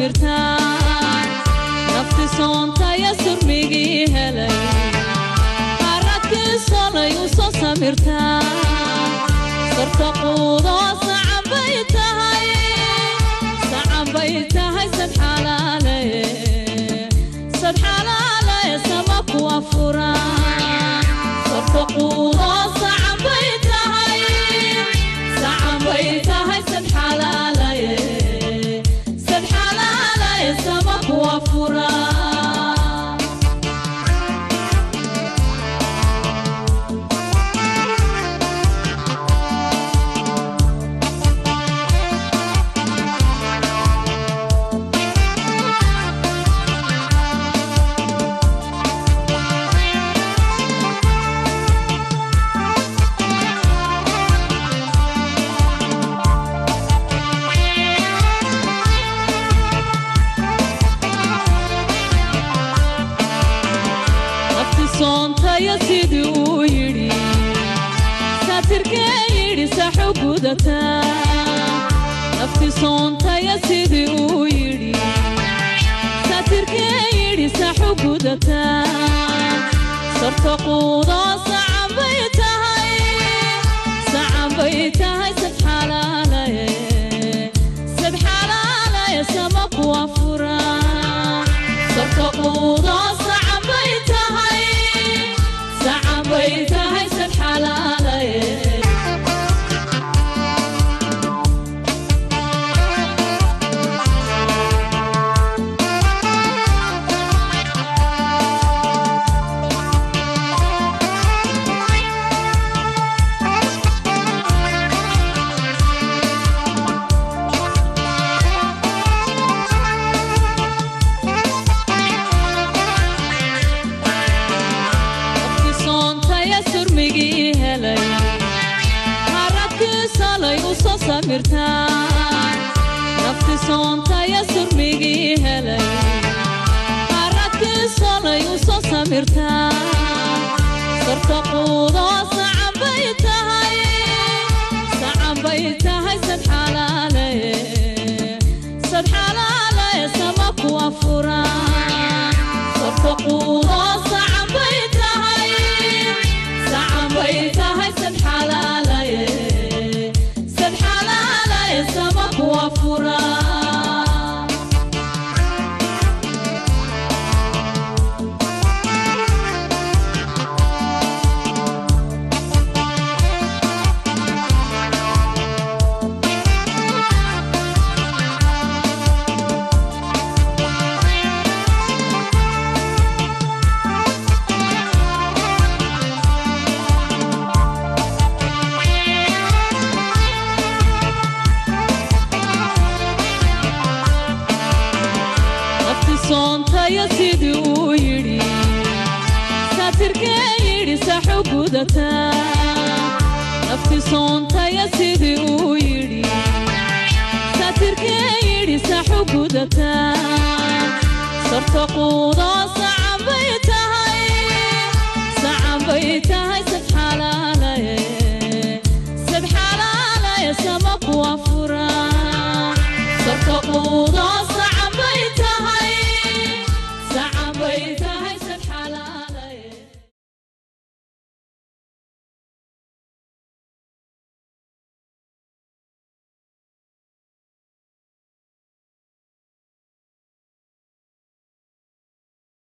samirtaan nafti soonta yasur migi helay haradkii solay u soo samirtaan sarta quudo sacan bay tahay sad xalaale sama ku afuraan sarta quudo sacan bay tahay sad xalaale sama ku afuraan soonta siduu yiri satirkee yiri saxugudata nafti soonta siduu yiri satirkee yiri saxugudata sarta quudo sacan bay tahay sad xalaale sama ku afuraan sarta quudo sacan bay tahay sad xalaale samirtaan nafti soonta yasur migi helay haradkii solay u soo samirtaan sarta quudo sacan bay tahay sad xalaale sama ku afuraan sarta quudo sacan bay tahay sad xalaale sama ku afuraan soonta siduu yiri satirkee yiri saxugudata nafti soonta siduu yiri satirkee yiri saxugudata sarta quudo sacan bay tahay sad xalaale sama ku afuraan